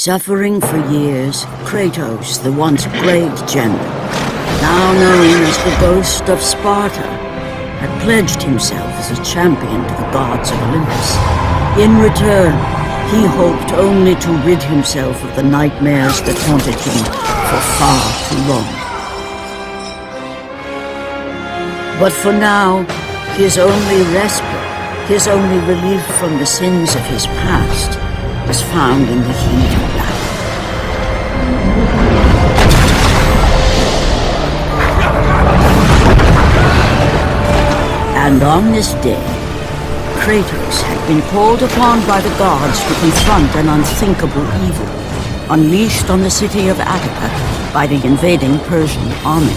Suffering for years, Kratos, the once great general, now known as the Ghost of Sparta, had pledged himself as a champion to the gods of Olympus. In return, he hoped only to rid himself of the nightmares that haunted him for far too long. But for now, his only respite, his only relief from the sins of his past, was found in the heat of battle. And on this day, Kratos had been called upon by the gods to confront an unthinkable evil, unleashed on the city of Attica by the invading Persian army.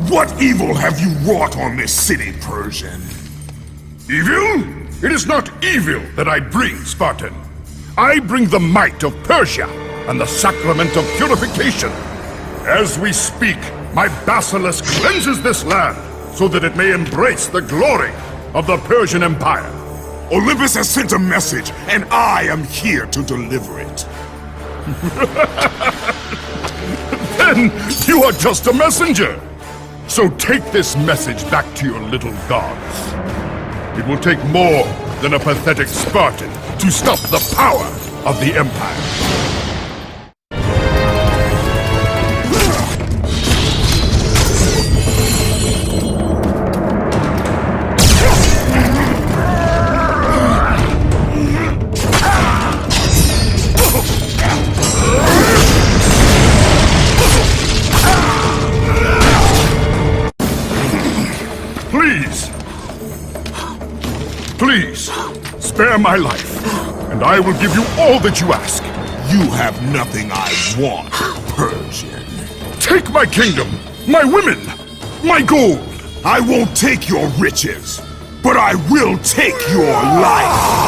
What evil have you wrought on this city, Persian? Evil? It is not evil that I bring, Spartan. I bring the might of Persia and the sacrament of purification. As we speak, my basilisk cleanses this land so that it may embrace the glory of the Persian Empire. Olympus has sent a message, and I am here to deliver it. Then you are just a messenger. So take this message back to your little gods. It will take more than a pathetic Spartan to stop the power of the Empire. Please, spare my life, and I will give you all that you ask. You have nothing I want, Persian. Take my kingdom, my women, my gold. I won't take your riches, but I will take your life.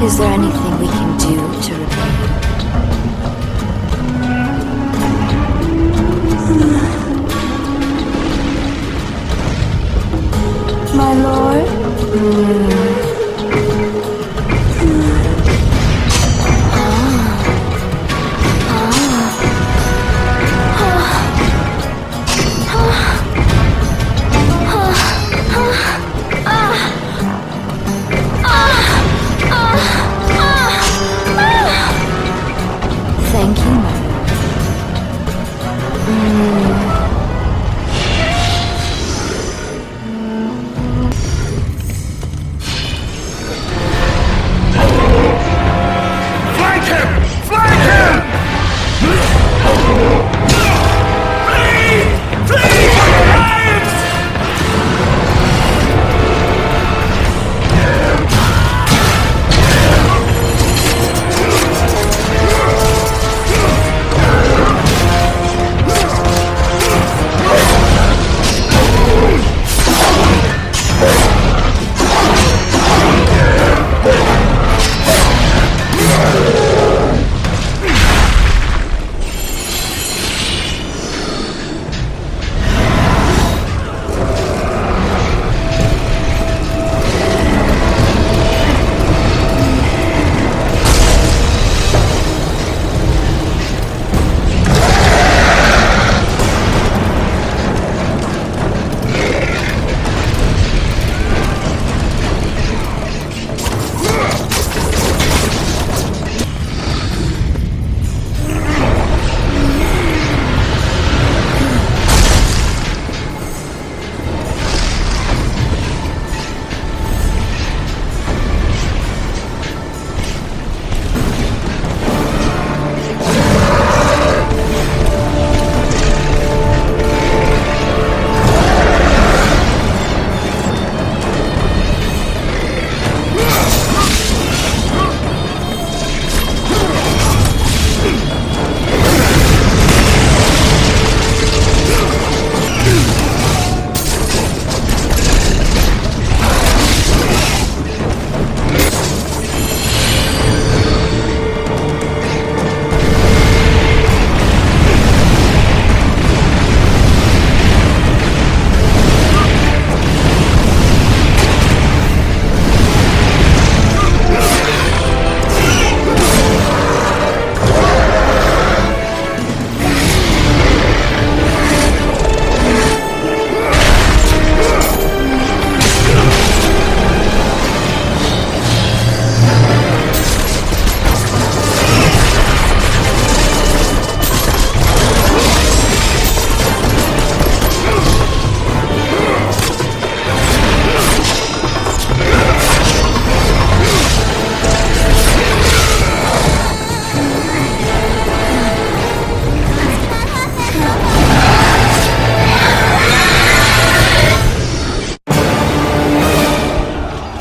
Is there anything we can do to repay you? My lord? Thank you, my lord. Flank him! Flank him!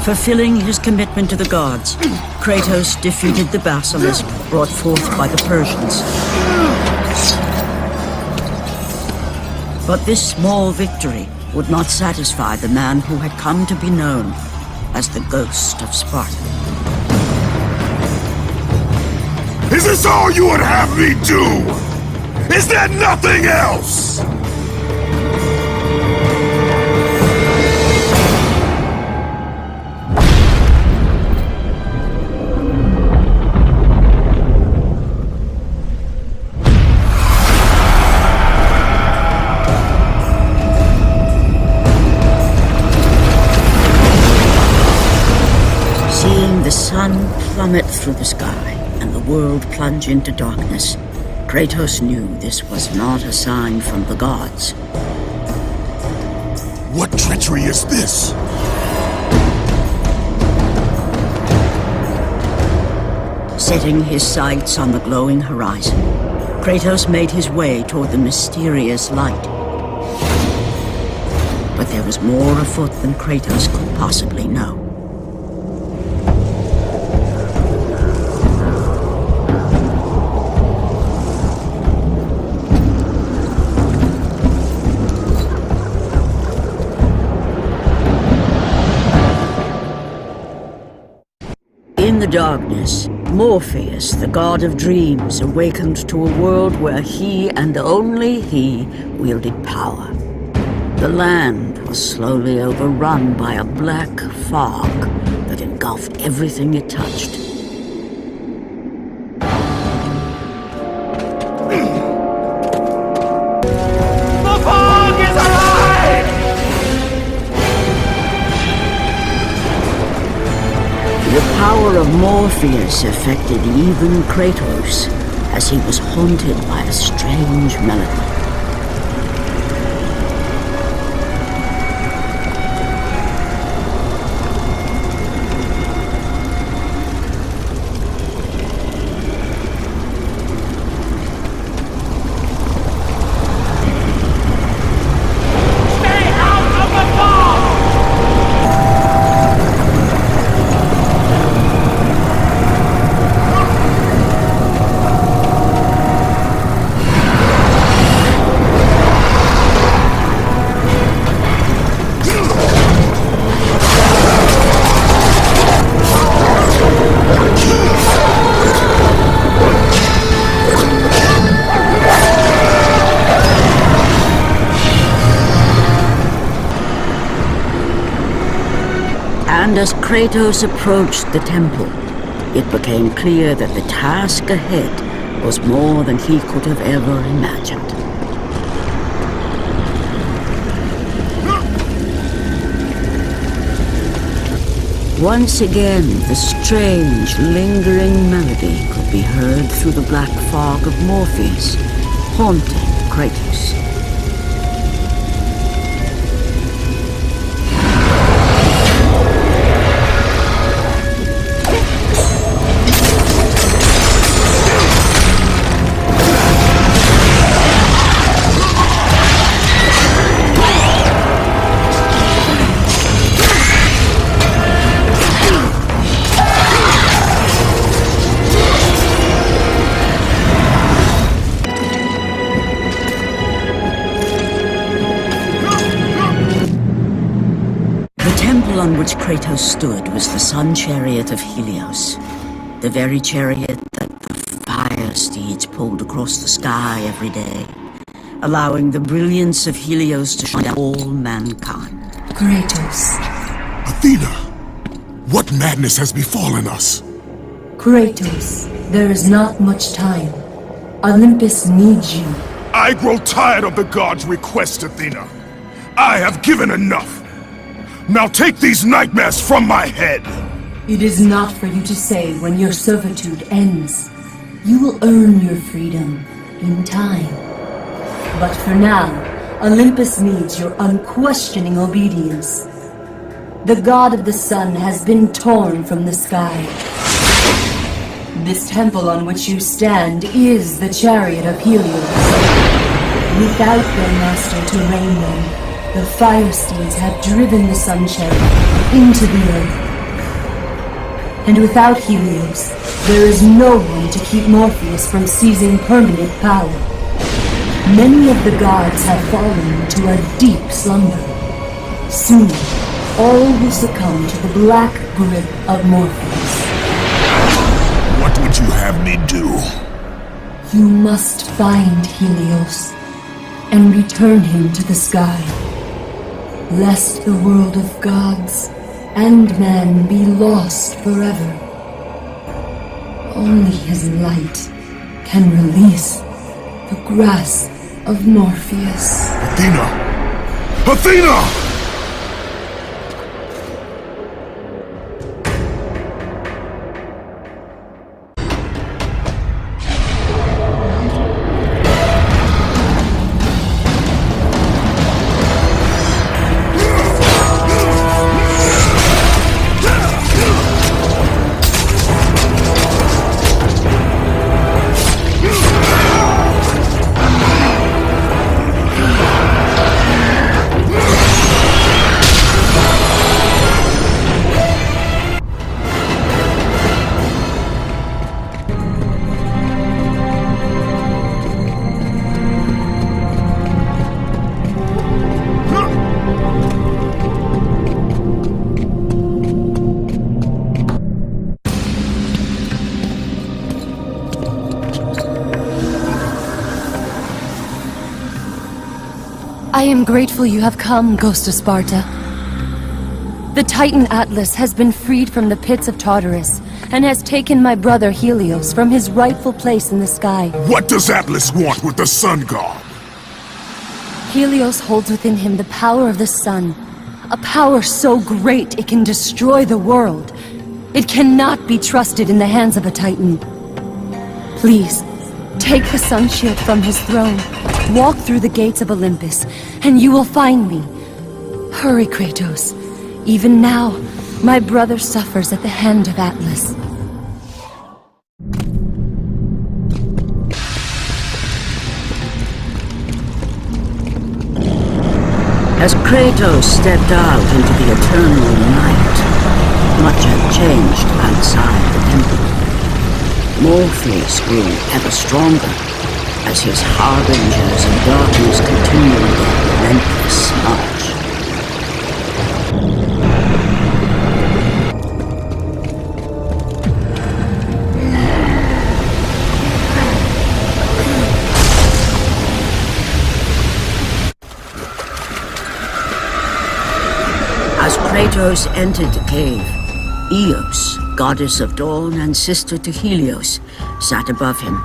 Fulfilling his commitment to the gods, Kratos defeated the basilisk brought forth by the Persians. But this small victory would not satisfy the man who had come to be known as the Ghost of Sparta. Is this all you would have me do? Is there nothing else? Seeing the sun plummet through the sky and the world plunge into darkness, Kratos knew this was not a sign from the gods. What treachery is this? Setting his sights on the glowing horizon, Kratos made his way toward the mysterious light. But there was more afoot than Kratos could possibly know. In the darkness, Morpheus, the god of dreams, awakened to a world where he and only he wielded power. The land was slowly overrun by a black fog that engulfed everything it touched. The fog is alive! The power of Morpheus affected even Kratos, as he was haunted by a strange melody. Stay out of the fog! And as Kratos approached the temple, it became clear that the task ahead was more than he could have ever imagined. Once again, the strange, lingering melody could be heard through the black fog of Morpheus, haunting Kratos. The temple on which Kratos stood was the sun chariot of Helios, the very chariot that the fire steeds pulled across the sky every day, allowing the brilliance of Helios to shine on all mankind. Kratos. Athena! What madness has befallen us? Kratos, there is not much time. Olympus needs you. I grow tired of the gods' requests, Athena. I have given enough. Now take these nightmares from my head! It is not for you to say when your servitude ends. You will earn your freedom in time. But for now, Olympus needs your unquestioning obedience. The god of the sun has been torn from the sky. This temple on which you stand is the chariot of Helios. Without their master to reign them, the fire steeds have driven the sun chariot into the earth. And without Helios, there is no one to keep Morpheus from seizing permanent power. Many of the gods have fallen to a deep slumber. Soon, all will succumb to the black grip of Morpheus. What would you have me do? You must find Helios and return him to the sky, lest the world of gods and man be lost forever. Only his light can release the grasp of Morpheus. Athena! Athena! I am grateful you have come, Ghost of Sparta. The Titan Atlas has been freed from the pits of Tartarus, and has taken my brother Helios from his rightful place in the sky. What does Atlas want with the Sun God? Helios holds within him the power of the sun, a power so great it can destroy the world. It cannot be trusted in the hands of a Titan. Please, take the sun shield from his throne, walk through the gates of Olympus, and you will find me. Hurry, Kratos. Even now, my brother suffers at the hand of Atlas. As Kratos stepped out into the eternal night, much had changed outside the temple. Morpheus grew ever stronger as his harbingers of darkness continued their relentless march. As Kratos entered the cave, Eos, goddess of dawn and sister to Helios, sat above him,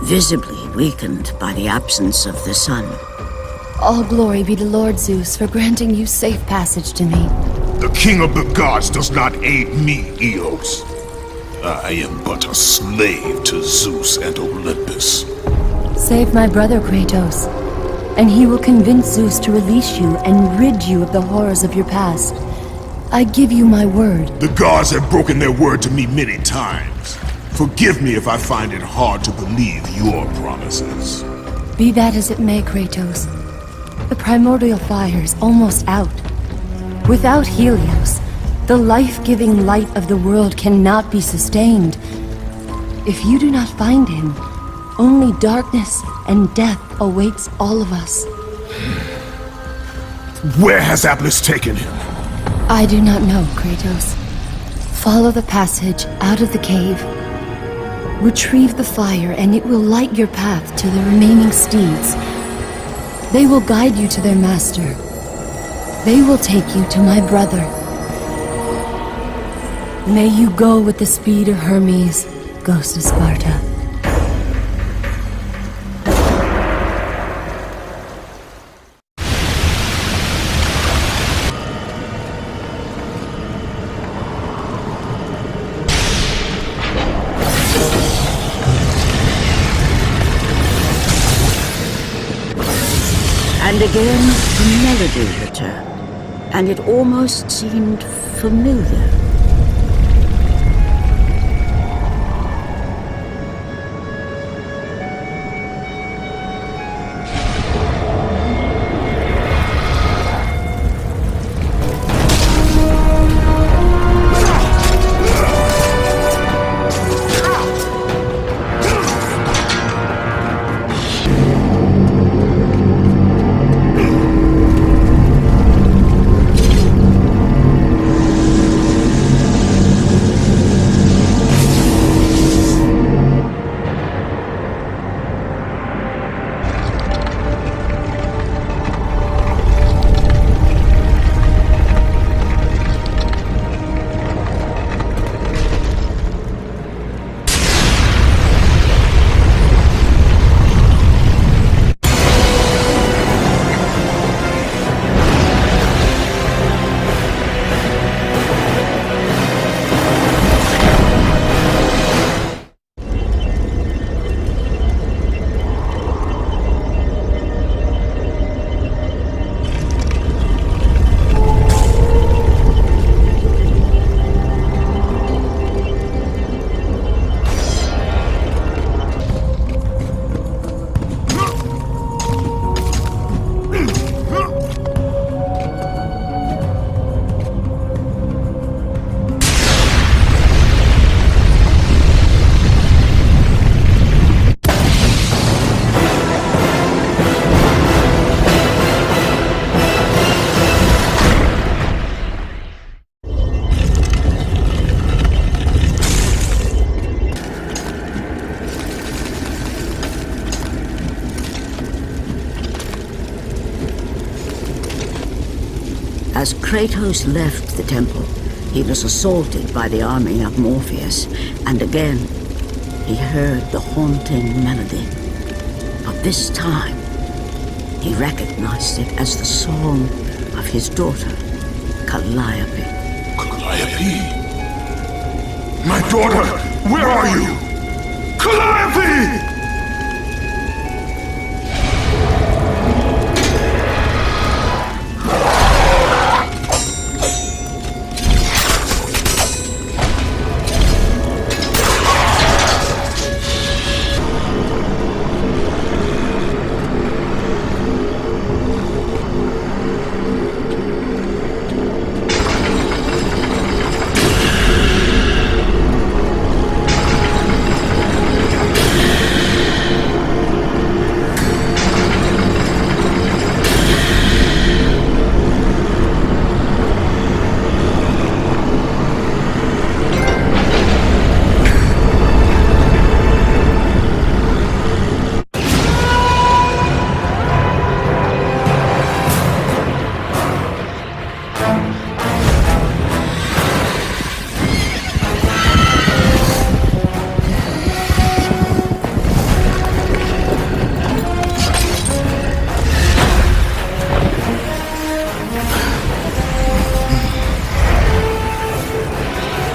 visibly weakened by the absence of the sun. All glory be to Lord Zeus for granting you safe passage to me. The king of the gods does not aid me, Eos. I am but a slave to Zeus and Olympus. Save my brother Kratos, and he will convince Zeus to release you and rid you of the horrors of your past. I give you my word. The gods have broken their word to me many times. Forgive me if I find it hard to believe your promises. Be that as it may, Kratos. The primordial fire is almost out. Without Helios, the life-giving light of the world cannot be sustained. If you do not find him, only darkness and death awaits all of us. Where has Atlas taken him? I do not know, Kratos. Follow the passage out of the cave. Retrieve the fire and it will light your path to the remaining steeds. They will guide you to their master. They will take you to my brother. May you go with the speed of Hermes, Ghost of Sparta. And again, the melody returned, and it almost seemed familiar. As Kratos left the temple, he was assaulted by the army of Morpheus, and again he heard the haunting melody. But this time, he recognized it as the song of his daughter, Calliope. Calliope? My daughter, where are you? Calliope!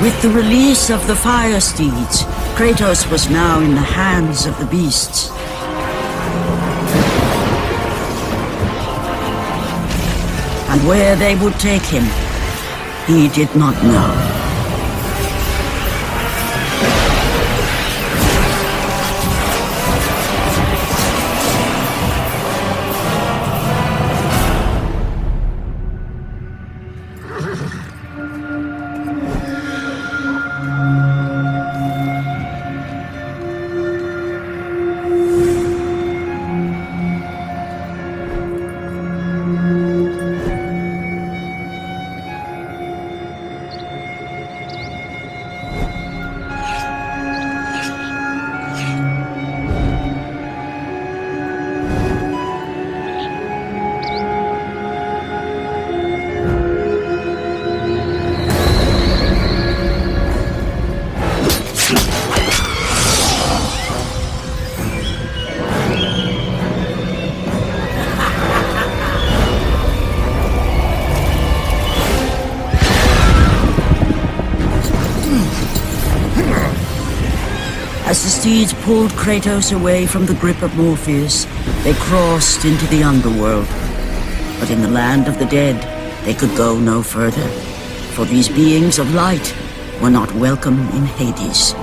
With the release of the fire steeds, Kratos was now in the hands of the beasts. And where they would take him, he did not know. As the steeds pulled Kratos away from the grip of Morpheus, they crossed into the underworld. But in the land of the dead, they could go no further, for these beings of light were not welcome in Hades.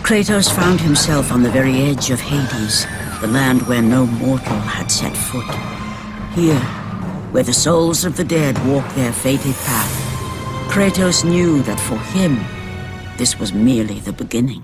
Kratos found himself on the very edge of Hades, the land where no mortal had set foot. Here, where the souls of the dead walk their fated path, Kratos knew that for him, this was merely the beginning.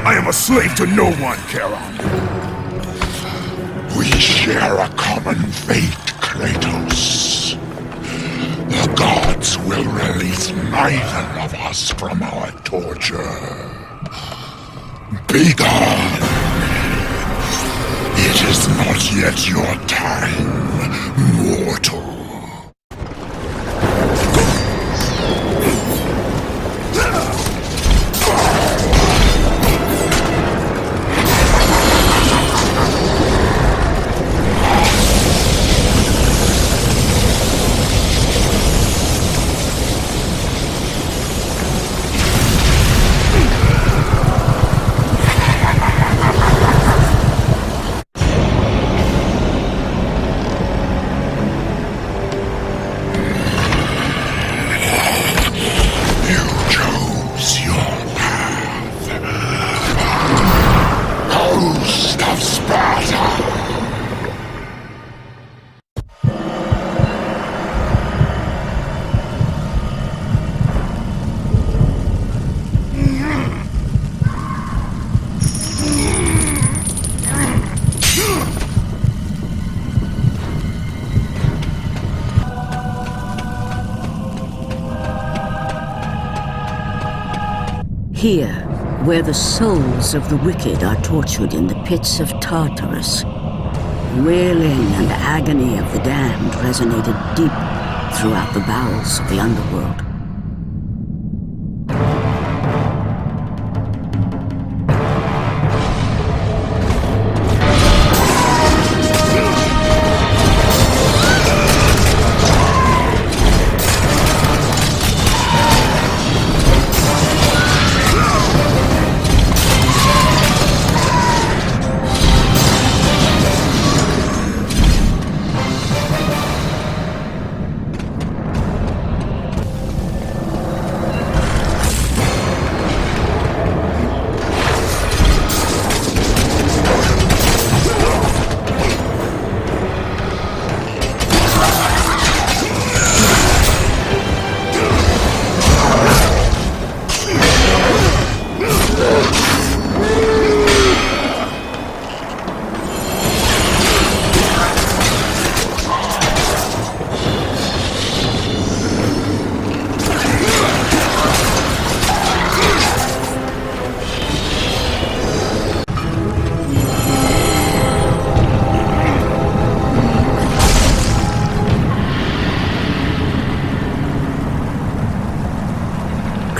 I am a slave to no one, Charon. We share a common fate, Kratos. The gods will release neither of us from our torture. Be gone. It is not yet your time, mortal. Here, where the souls of the wicked are tortured in the pits of Tartarus, wailing and agony of the damned resonated deep throughout the bowels of the underworld.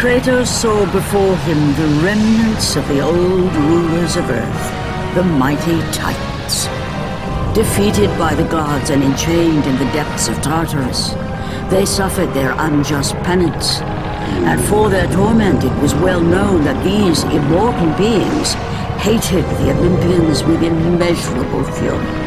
Kratos saw before him the remnants of the old rulers of Earth, the mighty Titans. Defeated by the gods and enchained in the depths of Tartarus, they suffered their unjust penance. And for their torment, it was well known that these immortal beings hated the Olympians with immeasurable fury.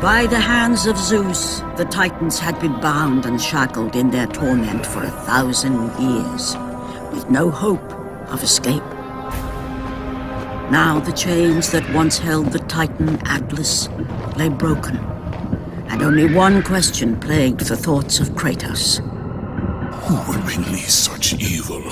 By the hands of Zeus, the Titans had been bound and shackled in their torment for 1,000 years, with no hope of escape. Now the chains that once held the Titan Atlas lay broken, and only one question plagued the thoughts of Kratos. Who would release such evil?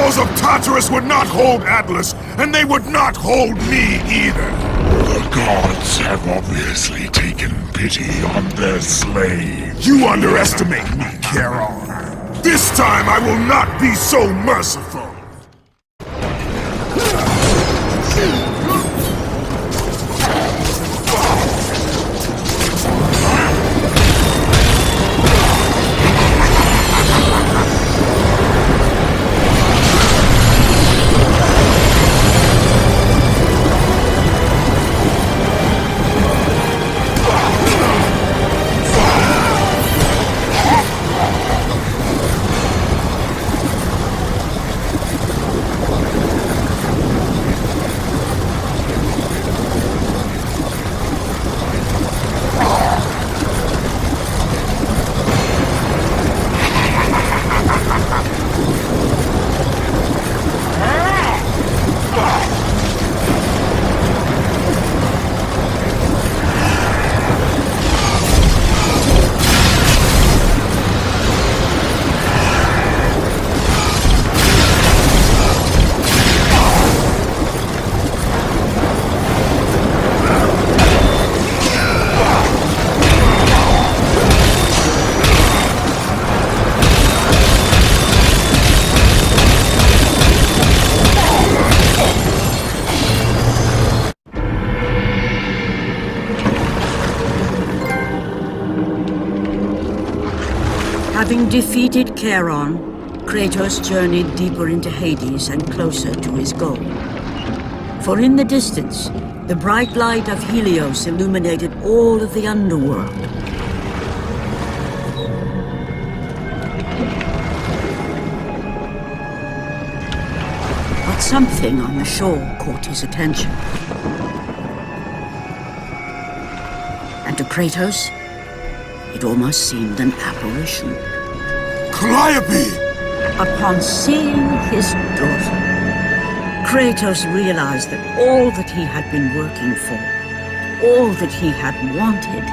Of Tartarus would not hold Atlas, and they would not hold me either. The gods have obviously taken pity on their slave. You underestimate me, Charon. This time I will not be so merciful. Having defeated Charon, Kratos journeyed deeper into Hades and closer to his goal. For in the distance, the bright light of Helios illuminated all of the underworld. But something on the shore caught his attention. And to Kratos, it almost seemed an apparition. Calliope! Upon seeing his daughter, Kratos realized that all that he had been working for, all that he had wanted,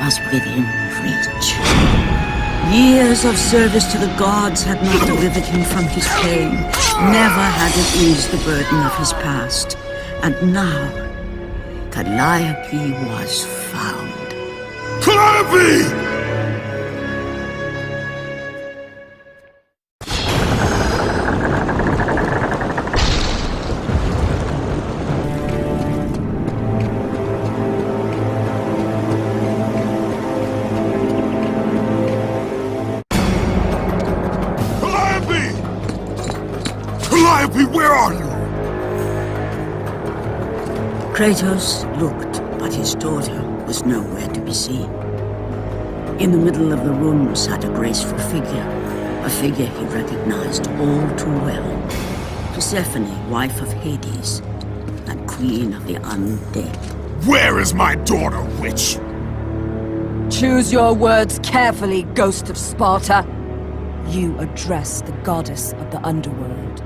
was within reach. Years of service to the gods had not delivered him from his pain, never had it eased the burden of his past. And now, Calliope was found. Calliope! Calliope, where are you? Kratos looked, but his daughter was nowhere to be seen. In the middle of the room sat a graceful figure, a figure he recognized all too well. Persephone, wife of Hades, and queen of the undead. Where is my daughter, witch? Choose your words carefully, Ghost of Sparta. You address the goddess of the underworld.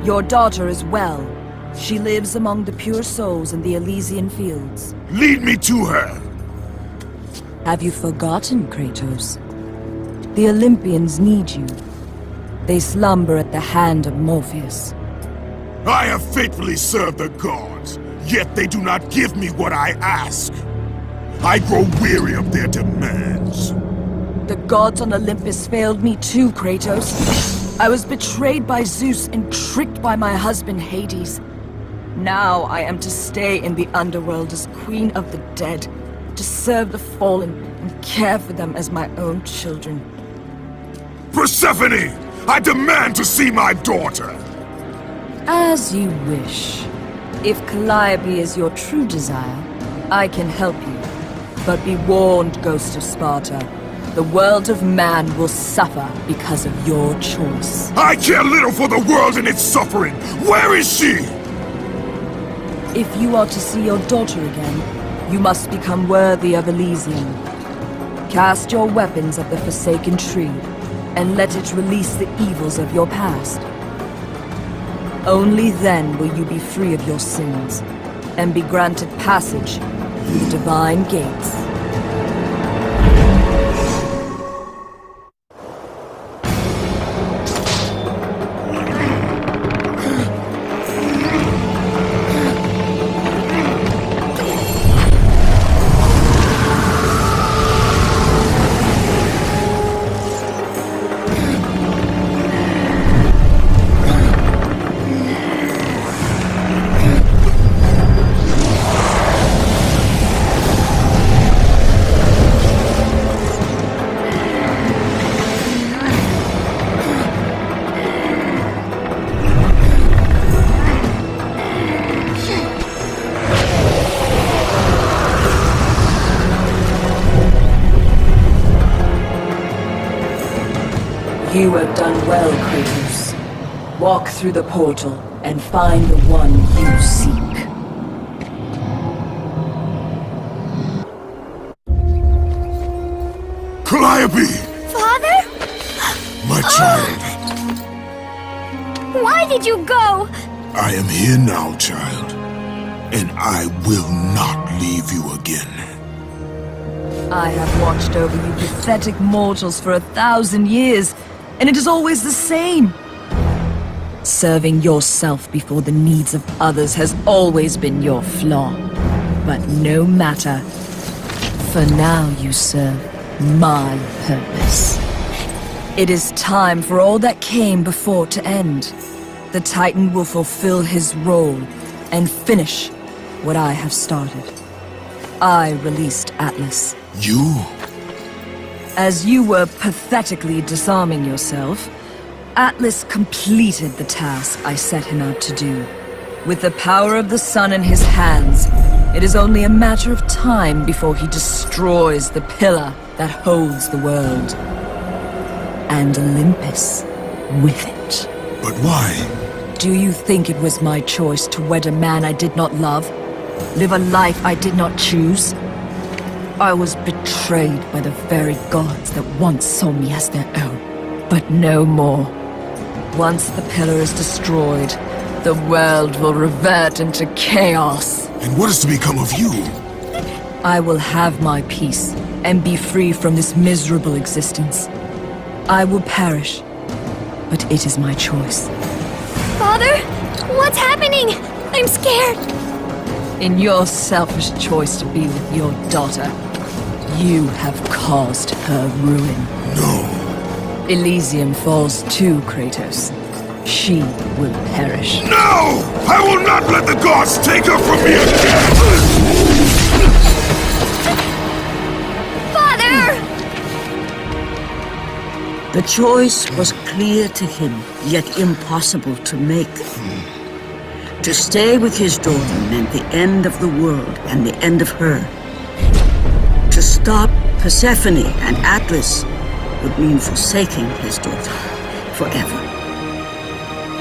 Your daughter is well. She lives among the pure souls in the Elysian fields. Lead me to her! Have you forgotten, Kratos? The Olympians need you. They slumber at the hand of Morpheus. I have faithfully served the gods, yet they do not give me what I ask. I grow weary of their demands. The gods on Olympus failed me too, Kratos. I was betrayed by Zeus and tricked by my husband Hades. Now I am to stay in the underworld as queen of the dead, to serve the fallen and care for them as my own children. Persephone! I demand to see my daughter! As you wish. If Calliope is your true desire, I can help you. But be warned, Ghost of Sparta. The world of man will suffer because of your choice. I care little for the world and its suffering! Where is she? If you are to see your daughter again, you must become worthy of Elysium. Cast your weapons at the Forsaken Tree, and let it release the evils of your past. Only then will you be free of your sins, and be granted passage through the divine gates. You have done well, Kratos. Walk through the portal and find the one you seek. Calliope! Father? My child. Why did you go? I am here now, child. And I will not leave you again. I have watched over you pathetic mortals for 1,000 years, and it is always the same. Serving yourself before the needs of others has always been your flaw. But no matter. For now you serve my purpose. It is time for all that came before to end. The Titan will fulfill his role and finish what I have started. I released Atlas. You? As you were pathetically disarming yourself, Atlas completed the task I set him out to do. With the power of the sun in his hands, it is only a matter of time before he destroys the pillar that holds the world. And Olympus with it. But why? Do you think it was my choice to wed a man I did not love? Live a life I did not choose? I was betrayed by the very gods that once saw me as their own. But no more. Once the pillar is destroyed, the world will revert into chaos. And what is to become of you? I will have my peace and be free from this miserable existence. I will perish, but it is my choice. Father, what's happening? I'm scared. In your selfish choice to be with your daughter, you have caused her ruin. No. Elysium falls too, Kratos. She will perish. No! I will not let the gods take her from me again! Father! The choice was clear to him, yet impossible to make. To stay with his daughter meant the end of the world and the end of her. To stop Persephone and Atlas would mean forsaking his daughter forever.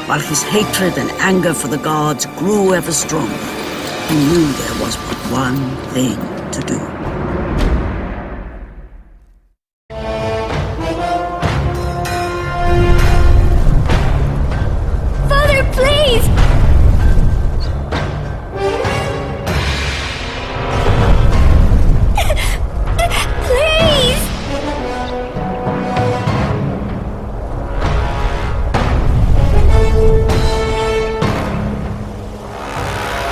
While his hatred and anger for the gods grew ever stronger, he knew there was but one thing to do. Father, please! Please!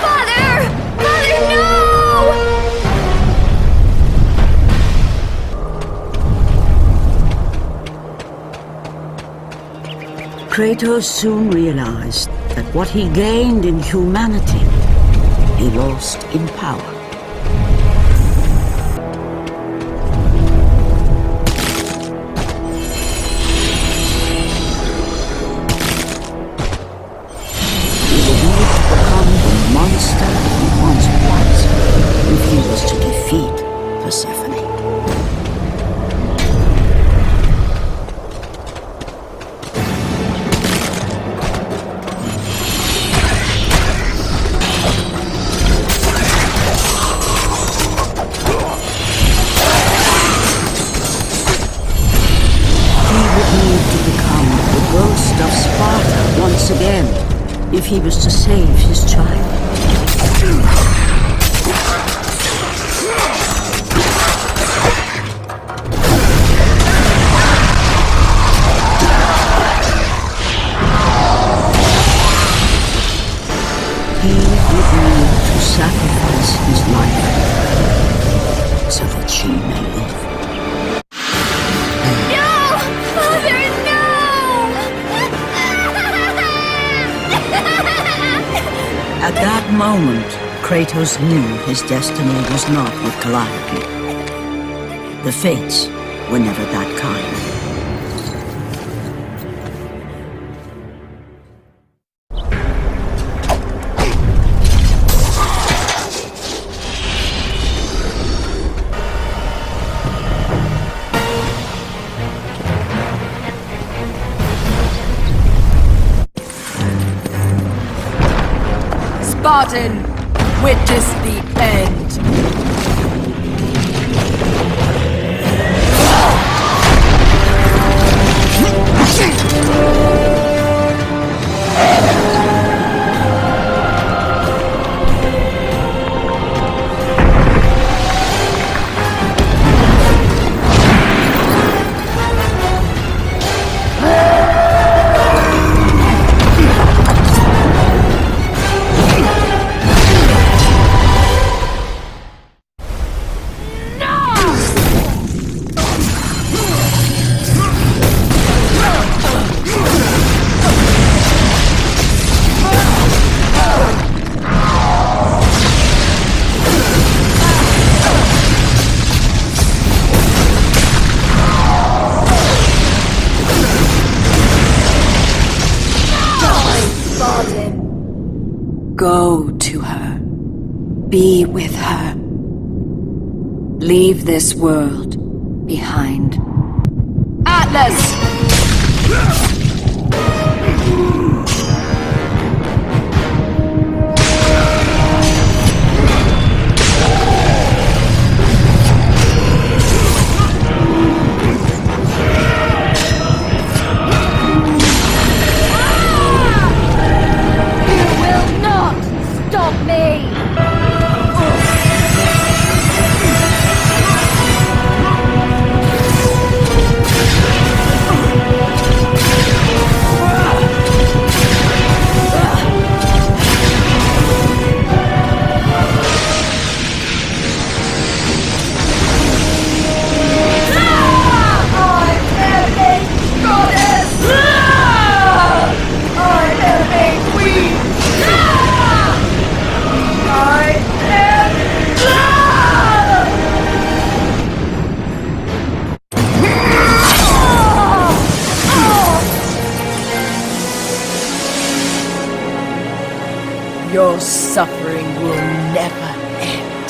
Father! Father, no! Kratos soon realized that what he gained in humanity, he lost in power. He would need to become the monster he once was if he was to defeat Persephone. Of Sparta once again, if he was to save his child. He would need to sacrifice his life so that she may live. At that moment, Kratos knew his destiny was not with Calliope. The fates were never that kind. Spartan, witness the end. Be with her. Leave this world behind. Atlas! Your suffering will never end,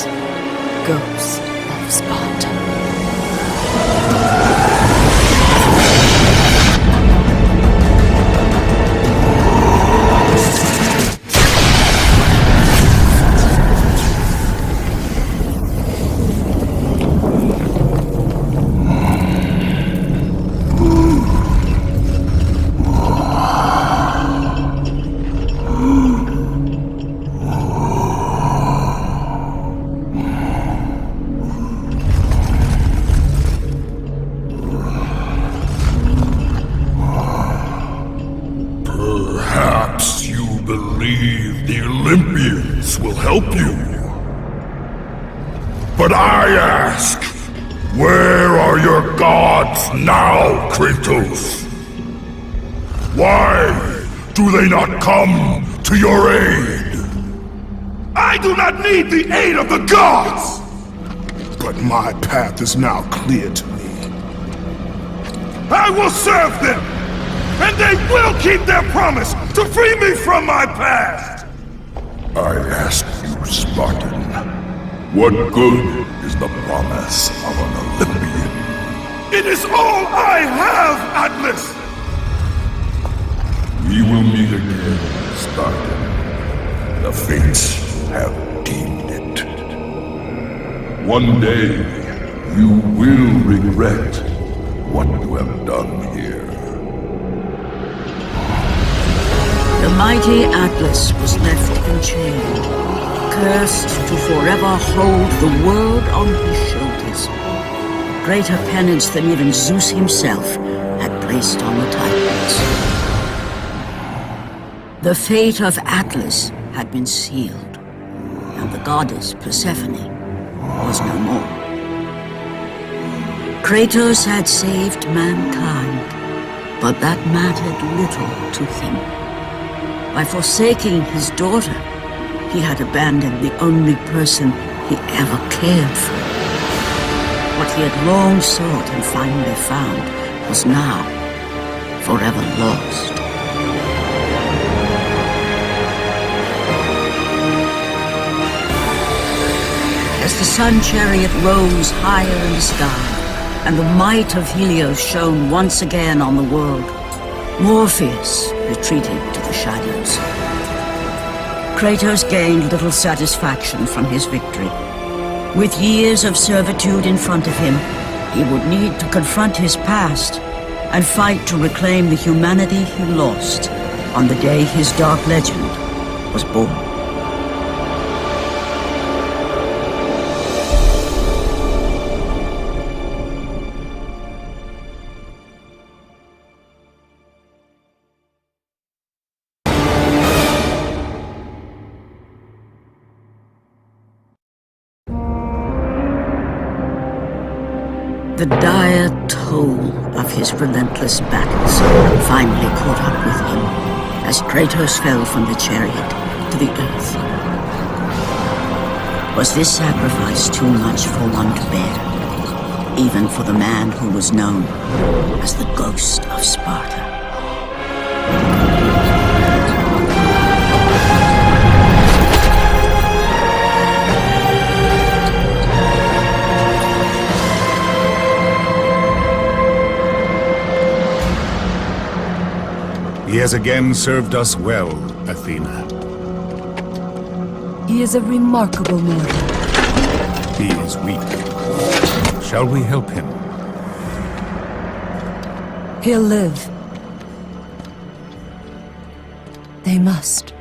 Ghost of Sparta. Perhaps you believe the Olympians will help you. But I ask, where are your gods now, Kratos? Why do they not come to your aid? I do not need the aid of the gods! But my path is now clear to me. I will serve them! And they will keep their promise to free me from my past! I ask you, Spartan, what good is the promise of an Olympian? It is all I have, Atlas! We will meet again, Spartan. The fates have deemed it. One day, you will regret what you have done here. The mighty Atlas was left enchained, cursed to forever hold the world on his shoulders. Greater penance than even Zeus himself had placed on the Titans. The fate of Atlas had been sealed, and the goddess Persephone was no more. Kratos had saved mankind, but that mattered little to him. By forsaking his daughter, he had abandoned the only person he ever cared for. What he had long sought and finally found was now forever lost. As the sun chariot rose higher in the sky, and the might of Helios shone once again on the world, Morpheus retreated to the shadows. Kratos gained little satisfaction from his victory. With years of servitude in front of him, he would need to confront his past and fight to reclaim the humanity he lost on the day his dark legend was born. The dire toll of his relentless battles finally caught up with him as Kratos fell from the chariot to the earth. Was this sacrifice too much for one to bear, even for the man who was known as the Ghost of Sparta? has again served us well, Athena. He is a remarkable mortal. He is weak. Shall we help him? He'll live. They must.